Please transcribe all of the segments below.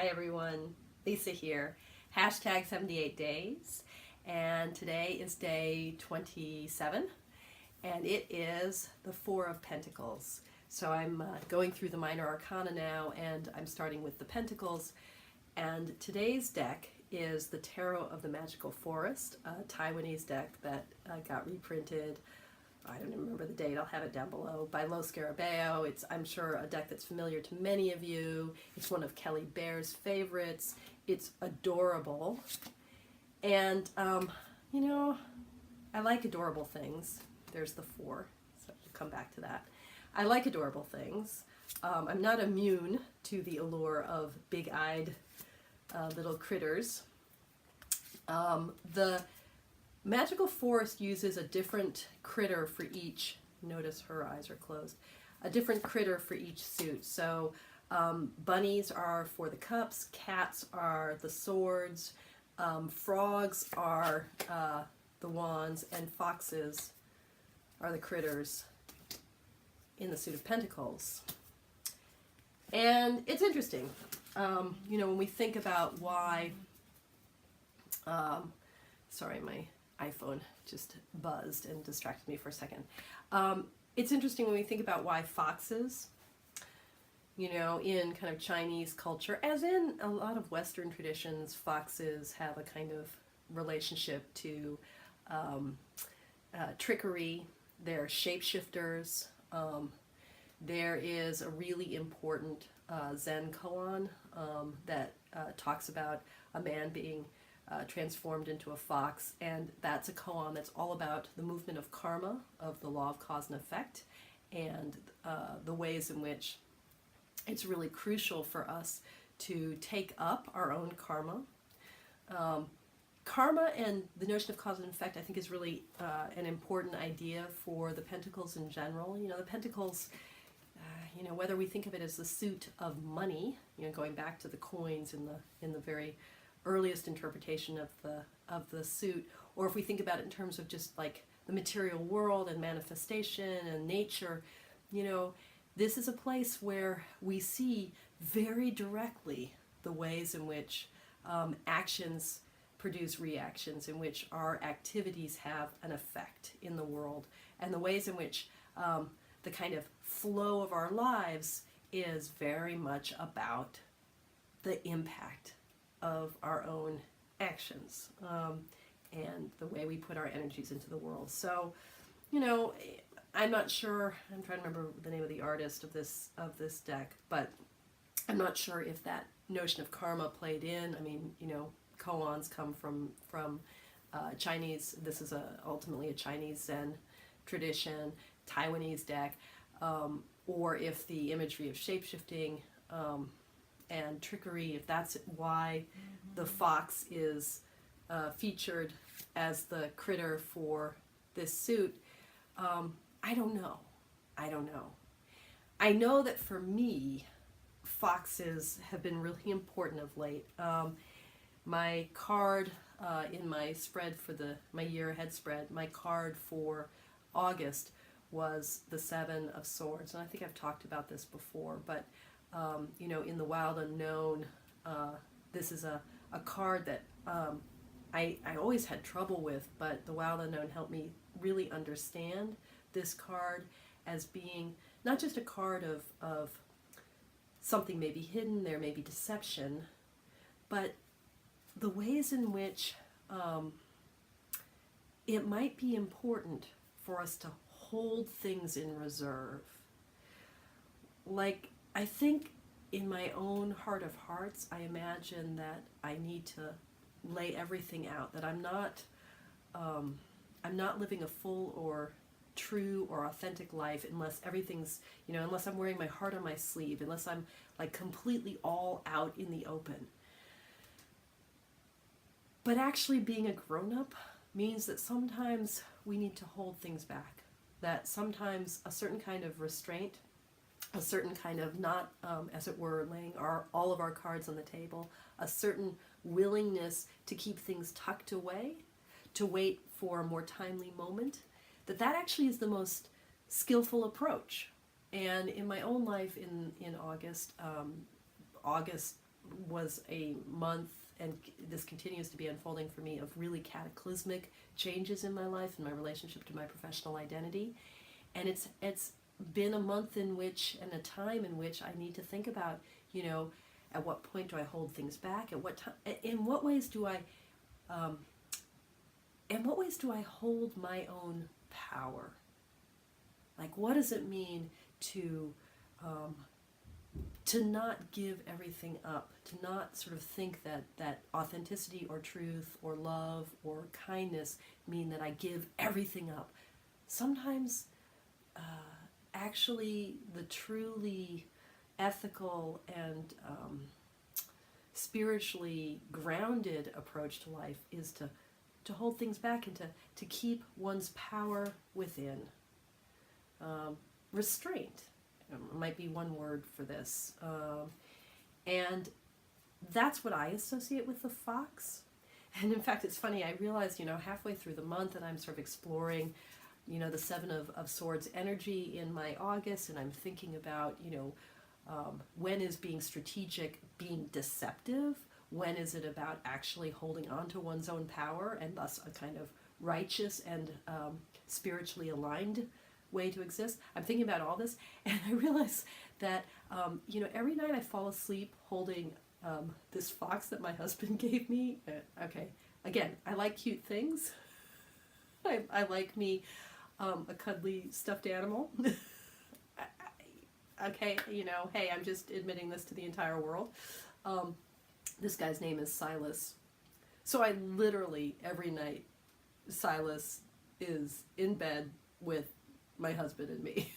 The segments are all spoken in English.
Hi everyone, Lisa here. Hashtag 78 days, and today is day 27, and it is the Four of Pentacles. So I'm going through the minor arcana now, and I'm starting with the Pentacles. And today's deck is the Tarot of the Magical Forest, a Taiwanese deck that got reprinted. I don't even remember the date, I'll have it down below, by Lo Scarabeo. It's, I'm sure, a deck that's familiar to many of you. It's one of Kelly Bear's favorites. It's adorable. And, you know, I like adorable things. There's the four, so we'll come back to that. I like adorable things. I'm not immune to the allure of big-eyed little critters. The Magical Forest uses a different critter for each, notice her eyes are closed, a different critter for each suit. So bunnies are for the cups, cats are the swords, frogs are the wands, and foxes are the critters in the suit of Pentacles. And it's interesting, you know, when we think about why, sorry, my iPhone just buzzed and distracted me for a second. It's interesting when we think about why foxes, you know, in kind of Chinese culture, as in a lot of Western traditions, foxes have a kind of relationship to trickery. They're shapeshifters. There is a really important Zen koan that talks about a man being transformed into a fox, and that's a koan that's all about the movement of karma, of the law of cause and effect, and the ways in which it's really crucial for us to take up our own karma. Karma and the notion of cause and effect, I think, is really an important idea for the Pentacles in general. You know, the Pentacles, you know, whether we think of it as the suit of money, you know, going back to the coins in the very earliest interpretation of the suit, or if we think about it in terms of just like the material world and manifestation and nature, you know, this is a place where we see very directly the ways in which actions produce reactions, in which our activities have an effect in the world, and the ways in which the kind of flow of our lives is very much about the impact of our own actions and the way we put our energies into the world. So, you know, I'm not sure, I'm trying to remember the name of the artist of this deck, but I'm not sure if that notion of karma played in. I mean, you know, koans come from Chinese, this is ultimately a Chinese Zen tradition, Taiwanese deck, or if the imagery of shapeshifting and trickery, if that's why the fox is featured as the critter for this suit, I don't know. I don't know. I know that for me, foxes have been really important of late. My card in my spread for my year ahead spread, my card for August was the Seven of Swords, and I think I've talked about this before, but you know, in the Wild Unknown, this is a card that I always had trouble with, but the Wild Unknown helped me really understand this card as being not just a card of something may be hidden, there may be deception, but the ways in which it might be important for us to hold things in reserve. Like, I think in my own heart of hearts, I imagine that I need to lay everything out, that I'm not living a full or true or authentic life unless everything's, you know, unless I'm wearing my heart on my sleeve, unless I'm like completely all out in the open. But actually being a grown-up means that sometimes we need to hold things back, that sometimes a certain kind of restraint, a certain kind of not, as it were, laying all of our cards on the table, a certain willingness to keep things tucked away, to wait for a more timely moment, that actually is the most skillful approach. And in my own life in August, August was a month, and this continues to be unfolding for me, of really cataclysmic changes in my life and my relationship to my professional identity. And it's been a month in which, and a time in which I need to think about, you know, at what point do I hold things back? At what time? In what ways do I hold my own power? Like, what does it mean to not give everything up, to not sort of think that authenticity or truth or love or kindness mean that I give everything up? Sometimes, actually, the truly ethical and spiritually grounded approach to life is to hold things back and to keep one's power within. Restraint might be one word for this. And that's what I associate with the fox. And in fact, it's funny, I realized, you know, halfway through the month, and I'm sort of exploring, you know, the Seven of Swords energy in my August, and I'm thinking about, you know, when is being strategic being deceptive? When is it about actually holding on to one's own power, and thus a kind of righteous and spiritually aligned way to exist? I'm thinking about all this, and I realize that, you know, every night I fall asleep holding this fox that my husband gave me. Okay, again, I like cute things. I like me a cuddly stuffed animal. Okay, you know, hey, I'm just admitting this to the entire world. This guy's name is Silas. So I literally, every night, Silas is in bed with my husband and me.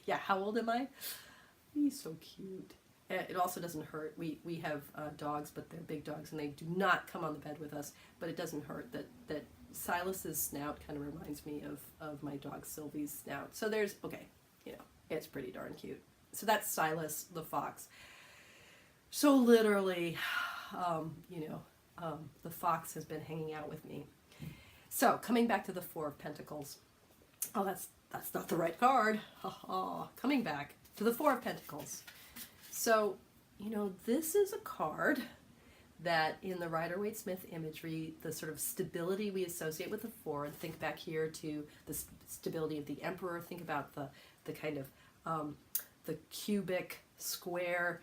Yeah, how old am I? He's so cute. It also doesn't hurt. We have dogs, but they're big dogs, and they do not come on the bed with us. But it doesn't hurt that Silas's snout kind of reminds me of my dog Sylvie's snout. So there's, okay, you know, it's pretty darn cute. So that's Silas the fox. So literally, you know, the fox has been hanging out with me. So coming back to the Four of Pentacles. Oh, that's not the right card. Coming back to the Four of Pentacles. So, you know, this is a card that in the Rider-Waite-Smith imagery, the sort of stability we associate with the four, and think back here to the stability of the Emperor, think about the kind of the cubic square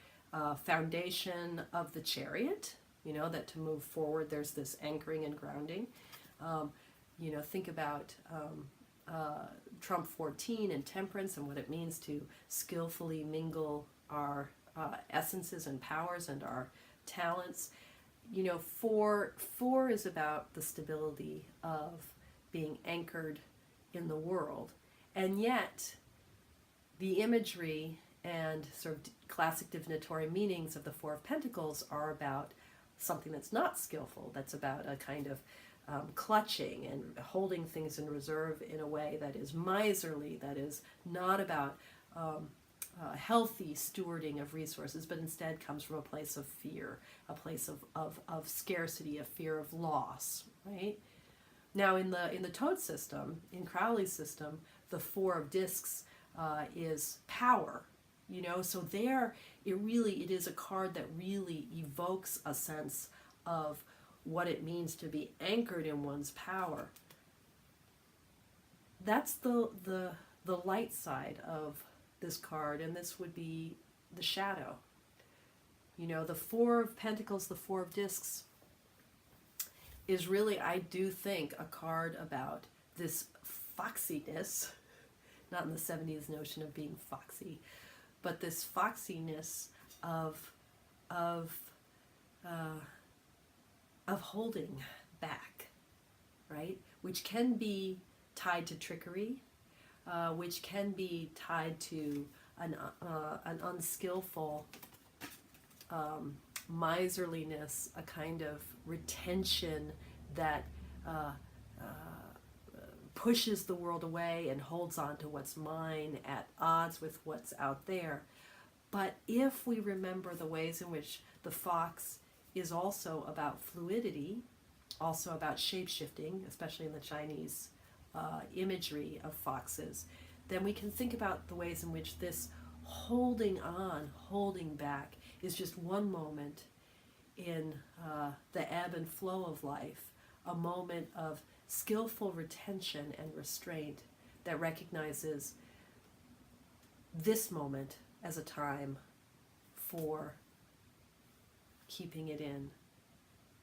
foundation of the Chariot, you know, that to move forward there's this anchoring and grounding. You know, think about Trump 14 and Temperance and what it means to skillfully mingle our essences and powers and our talents. You know, four is about the stability of being anchored in the world. And yet, the imagery and sort of classic divinatory meanings of the Four of Pentacles are about something that's not skillful, that's about a kind of clutching and holding things in reserve in a way that is miserly, that is not about healthy stewarding of resources, but instead comes from a place of fear, a place of scarcity, a fear of loss, right? Now in the Toad system, in Crowley's system, the Four of Discs is power, you know, so there it is a card that really evokes a sense of what it means to be anchored in one's power. That's the light side of this card, and this would be the shadow. You know, the Four of Pentacles, the Four of Discs is really, I do think, a card about this foxiness, not in the 70s notion of being foxy, but this foxiness of holding back, right? Which can be tied to trickery, which can be tied to an unskillful miserliness, a kind of retention that pushes the world away and holds on to what's mine at odds with what's out there. But if we remember the ways in which the fox is also about fluidity, also about shape-shifting, especially in the Chinese imagery of foxes, then we can think about the ways in which this holding on, holding back is just one moment in the ebb and flow of life, a moment of skillful retention and restraint that recognizes this moment as a time for keeping it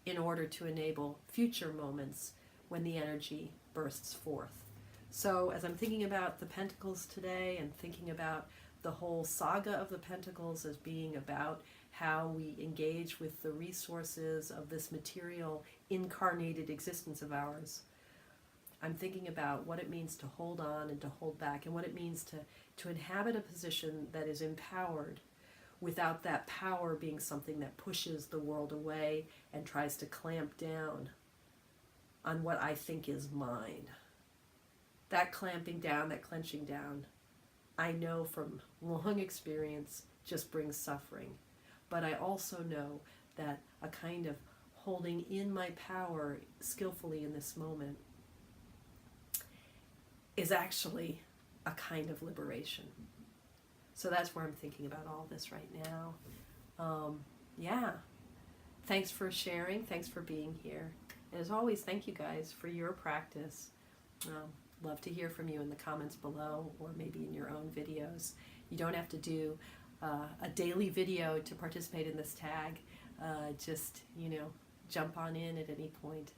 in order to enable future moments when the energy bursts forth. So as I'm thinking about the Pentacles today and thinking about the whole saga of the Pentacles as being about how we engage with the resources of this material incarnated existence of ours, I'm thinking about what it means to hold on and to hold back, and what it means to inhabit a position that is empowered without that power being something that pushes the world away and tries to clamp down on what I think is mine. That clamping down, that clenching down, I know from long experience just brings suffering. But I also know that a kind of holding in my power skillfully in this moment is actually a kind of liberation. So that's where I'm thinking about all this right now. Yeah. Thanks for sharing. Thanks for being here. And as always, thank you guys for your practice. Love to hear from you in the comments below, or maybe in your own videos. You don't have to do a daily video to participate in this tag. Just, jump on in at any point.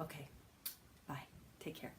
Okay. Bye. Take care.